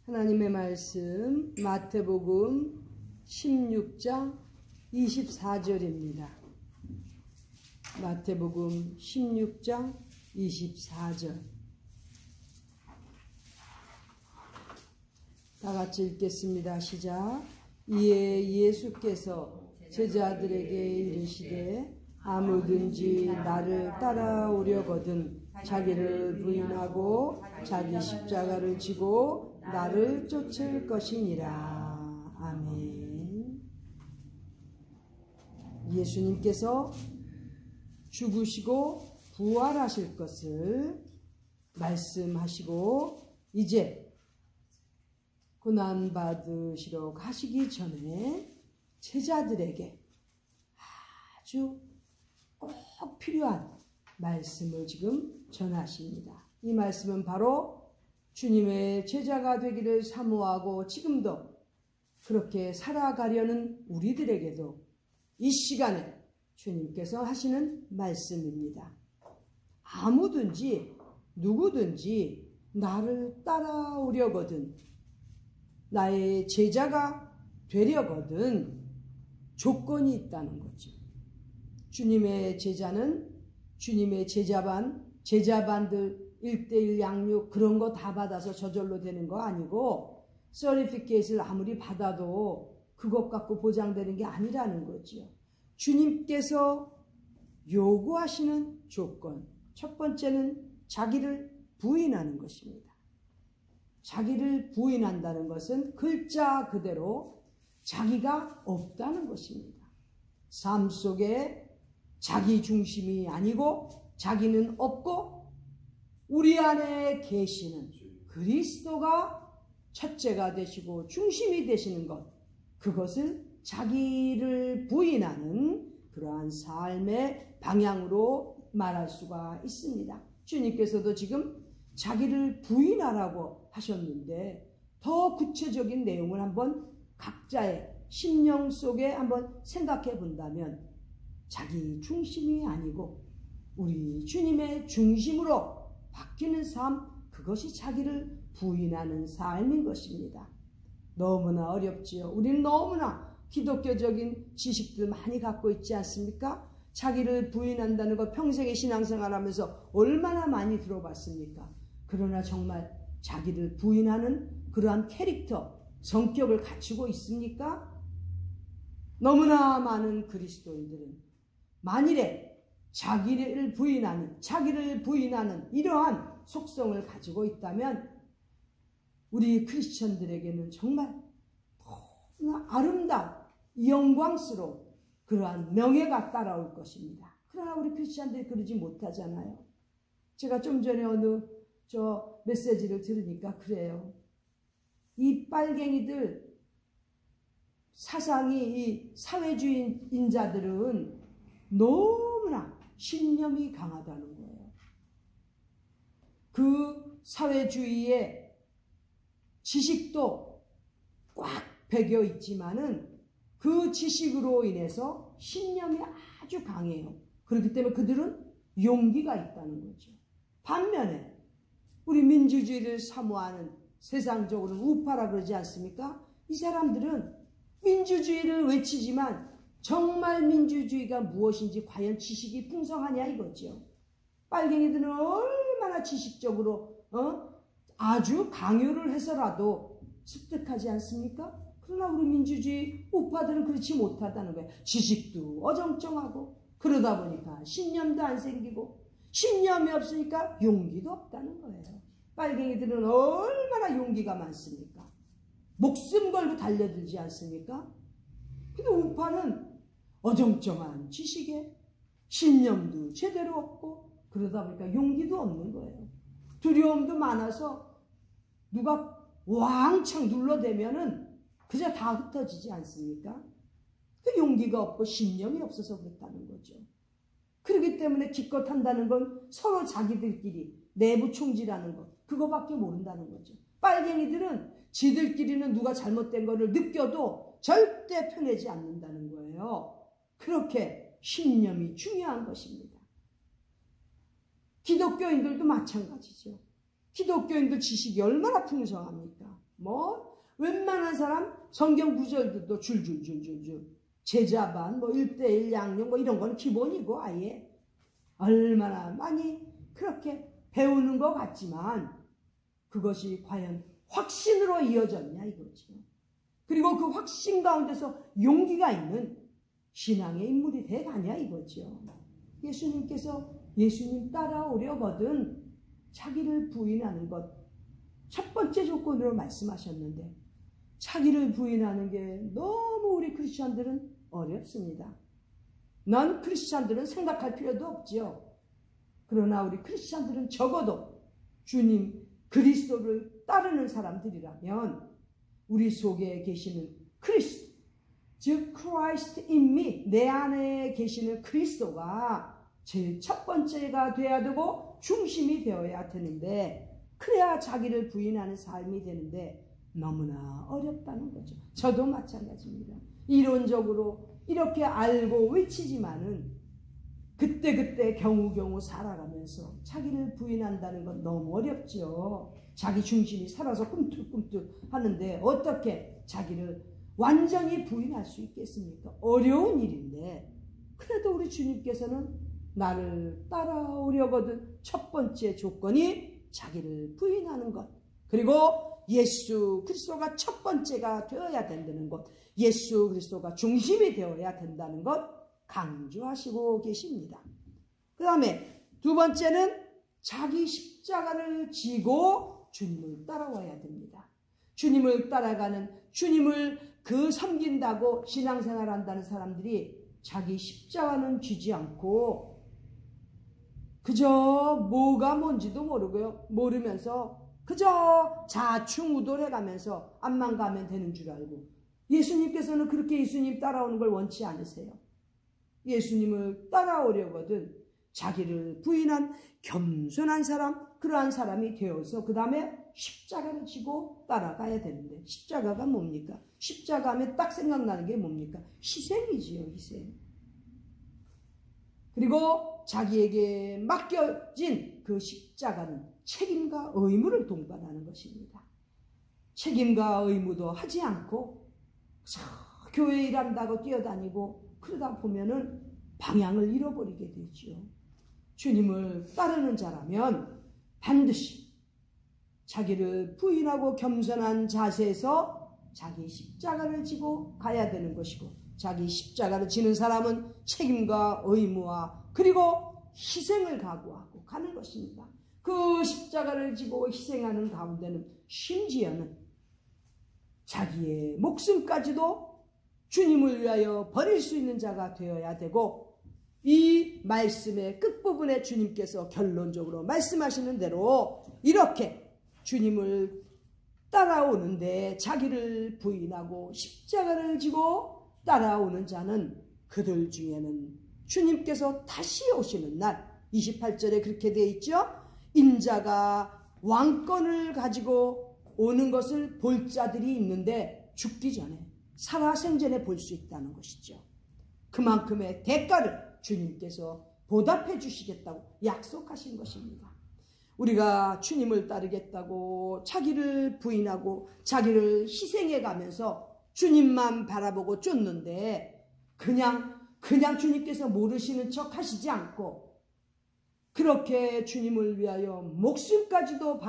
하나님의 말씀 마태복음 16장 24절입니다. 마태복음 16장 24절. 다 같이 읽겠습니다. 시작. 이에 예수께서 제자들에게 이르시되 아무든지 나를 따라오려거든 자기를 부인하고 자기 십자가를 지고 나를 쫓을 것이니라. 아멘. 예수님께서 죽으시고 부활하실 것을 말씀하시고 이제 고난받으시러 가시기 전에 제자들에게 아주 꼭 필요한 말씀을 지금 전하십니다. 이 말씀은 바로 주님의 제자가 되기를 사모하고 지금도 그렇게 살아가려는 우리들에게도 이 시간에 주님께서 하시는 말씀입니다. 아무든지 누구든지 나를 따라오려거든, 나의 제자가 되려거든 조건이 있다는 거죠. 주님의 제자는 주님의 제자반들 1:1 양육 그런 거 다 받아서 저절로 되는 거 아니고 서티피케이트를 아무리 받아도 그것 갖고 보장되는 게 아니라는 거죠. 주님께서 요구하시는 조건, 첫 번째는 자기를 부인하는 것입니다. 자기를 부인한다는 것은 글자 그대로 자기가 없다는 것입니다. 삶 속에 자기 중심이 아니고 자기는 없고 우리 안에 계시는 그리스도가 첫째가 되시고 중심이 되시는 것, 그것을 자기를 부인하는 그러한 삶의 방향으로 말할 수가 있습니다. 주님께서도 지금 자기를 부인하라고 하셨는데 더 구체적인 내용을 한번 각자의 심령 속에 한번 생각해 본다면 자기 중심이 아니고 우리 주님의 중심으로 바뀌는 삶, 그것이 자기를 부인하는 삶인 것입니다. 너무나 어렵지요. 우리는 너무나 기독교적인 지식들 많이 갖고 있지 않습니까? 자기를 부인한다는 것 평생의 신앙생활하면서 얼마나 많이 들어봤습니까? 그러나 정말 자기를 부인하는 그러한 캐릭터, 성격을 갖추고 있습니까? 너무나 많은 그리스도인들은 만일에 자기를 부인하는 이러한 속성을 가지고 있다면 우리 크리스천들에게는 정말 너무나 아름다운 영광스러운 그러한 명예가 따라올 것입니다. 그러나 우리 크리스천들이 그러지 못하잖아요. 제가 좀 전에 어느 메시지를 들으니까 그래요. 이 빨갱이들 사상이 이 사회주의인자들은 너무나 신념이 강하다는 거예요. 그 사회주의의 지식도 꽉 배겨 있지만은 그 지식으로 인해서 신념이 아주 강해요. 그렇기 때문에 그들은 용기가 있다는 거죠. 반면에 우리 민주주의를 사모하는 세상적으로는 우파라 그러지 않습니까? 이 사람들은 민주주의를 외치지만 정말 민주주의가 무엇인지 과연 지식이 풍성하냐 이거죠. 빨갱이들은 얼마나 지식적으로 아주 강요를 해서라도 습득하지 않습니까? 그러나 우리 민주주의 우파들은 그렇지 못하다는 거예요. 지식도 어정쩡하고 그러다 보니까 신념도 안 생기고 신념이 없으니까 용기도 없다는 거예요. 빨갱이들은 얼마나 용기가 많습니까? 목숨 걸고 달려들지 않습니까? 근데 우파는 어정쩡한 지식에 신념도 제대로 없고 그러다 보니까 용기도 없는 거예요. 두려움도 많아서 누가 왕창 눌러대면은 그저 다 흩어지지 않습니까? 그 용기가 없고 신념이 없어서 그렇다는 거죠. 그렇기 때문에 기껏 한다는 건 서로 자기들끼리 내부 총질하는 것, 그거밖에 모른다는 거죠. 빨갱이들은 지들끼리는 누가 잘못된 거를 느껴도 절대 편하지 않는다는 거예요. 그렇게 신념이 중요한 것입니다. 기독교인들도 마찬가지죠. 기독교인들 지식이 얼마나 풍성합니까? 웬만한 사람 성경 구절들도 줄줄줄줄줄 제자반 1:1 양육 이런 건 기본이고 아예 얼마나 많이 그렇게 배우는 것 같지만 그것이 과연 확신으로 이어졌냐 이거죠. 그리고 그 확신 가운데서 용기가 있는 신앙의 인물이 돼가냐 이거죠. 예수님께서 예수님 따라오려거든 자기를 부인하는 것 첫 번째 조건으로 말씀하셨는데 자기를 부인하는 게 너무 우리 크리스찬들은 어렵습니다. 넌 크리스찬들은 생각할 필요도 없죠. 그러나 우리 크리스찬들은 적어도 주님 그리스도를 따르는 사람들이라면 우리 속에 계시는 그리스도, 즉 Christ in me, 내 안에 계시는 그리스도가 제일 첫 번째가 돼야 되고 중심이 되어야 되는데 그래야 자기를 부인하는 삶이 되는데 너무나 어렵다는 거죠. 저도 마찬가지입니다. 이론적으로 이렇게 알고 외치지만은 그때그때 겨우겨우 살아가면서 자기를 부인한다는 건 너무 어렵죠. 자기 중심이 살아서 꿈틀꿈틀 하는데 어떻게 자기를 완전히 부인할 수 있겠습니까? 어려운 일인데 그래도 우리 주님께서는 나를 따라오려거든 첫 번째 조건이 자기를 부인하는 것, 그리고 예수 그리스도가 첫 번째가 되어야 된다는 것, 예수 그리스도가 중심이 되어야 된다는 것 강조하시고 계십니다. 그 다음에 두 번째는 자기 십자가를 지고 주님을 따라와야 됩니다. 주님을 따라가는, 주님을 섬긴다고 신앙생활 한다는 사람들이 자기 십자가는 쥐지 않고 그저 뭐가 뭔지도 모르면서 그저 자충우돌해가면서 앞만 가면 되는 줄 알고, 예수님께서는 그렇게 예수님 따라오는 걸 원치 않으세요. 예수님을 따라오려거든 자기를 부인한 겸손한 사람, 그러한 사람이 되어서 그 다음에 십자가를 지고 따라가야 되는데, 십자가가 뭡니까? 십자가 하면 딱 생각나는 게 뭡니까? 희생이지요, 희생. 그리고 자기에게 맡겨진 그 십자가는 책임과 의무를 동반하는 것입니다. 책임과 의무도 하지 않고 교회 일한다고 뛰어다니고 그러다 보면은 방향을 잃어버리게 되죠. 주님을 따르는 자라면 반드시 자기를 부인하고 겸손한 자세에서 자기 십자가를 지고 가야 되는 것이고, 자기 십자가를 지는 사람은 책임과 의무와 그리고 희생을 각오하고 가는 것입니다. 그 십자가를 지고 희생하는 가운데는 심지어는 자기의 목숨까지도 주님을 위하여 버릴 수 있는 자가 되어야 되고, 이 말씀의 끝부분에 주님께서 결론적으로 말씀하시는 대로 이렇게 주님을 따라오는데 자기를 부인하고 십자가를 지고 따라오는 자는 그들 중에는 주님께서 다시 오시는 날, 28절에 그렇게 되어 있죠. 인자가 왕권을 가지고 오는 것을 볼 자들이 있는데 죽기 전에 살아생전에 볼 수 있다는 것이죠. 그만큼의 대가를 주님께서 보답해 주시겠다고 약속하신 것입니다. 우리가 주님을 따르겠다고 자기를 부인하고 자기를 희생해 가면서 주님만 바라보고 쫓는데 그냥 주님께서 모르시는 척 하시지 않고 그렇게 주님을 위하여 목숨까지도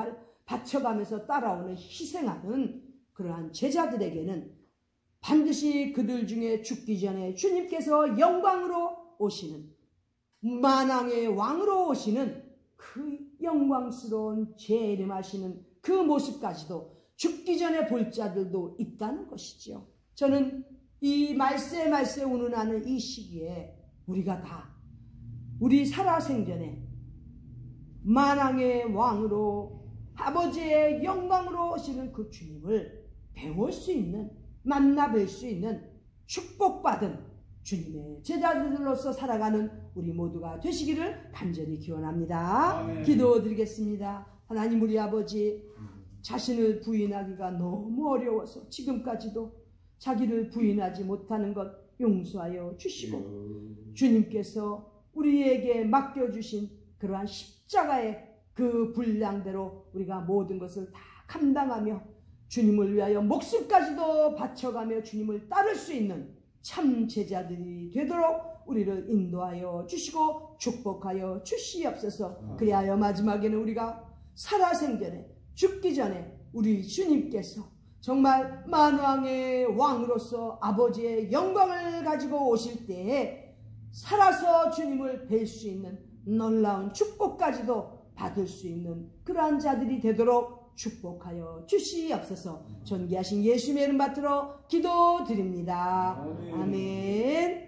바쳐가면서 따라오는 희생하는 그러한 제자들에게는 반드시 그들 중에 죽기 전에 주님께서 영광으로 오시는, 만왕의 왕으로 오시는 그 영광스러운 재림하시는 그 모습까지도 죽기 전에 볼 자들도 있다는 것이죠. 저는 이 말세 운운하는 이 시기에 우리가 다 우리 살아생전에 만왕의 왕으로 아버지의 영광으로 오시는 그 주님을 배울 수 있는, 만나 뵐 수 있는 축복받은 주님의 제자들로서 살아가는 우리 모두가 되시기를 간절히 기원합니다. 아멘. 기도드리겠습니다. 하나님 우리 아버지, 자신을 부인하기가 너무 어려워서 지금까지도 자기를 부인하지 못하는 것 용서하여 주시고, 주님께서 우리에게 맡겨주신 그러한 십자가의 그 분량대로 우리가 모든 것을 다 감당하며 주님을 위하여 목숨까지도 바쳐가며 주님을 따를 수 있는 참 제자들이 되도록 우리를 인도하여 주시고 축복하여 주시옵소서. 그리하여 마지막에는 우리가 살아생전에 죽기 전에 우리 주님께서 정말 만왕의 왕으로서 아버지의 영광을 가지고 오실 때에 살아서 주님을 뵐 수 있는 놀라운 축복까지도 받을 수 있는 그러한 자들이 되도록 축복하여 주시옵소서. 존귀하신 예수님의 이름 받들어 기도드립니다. 아멘.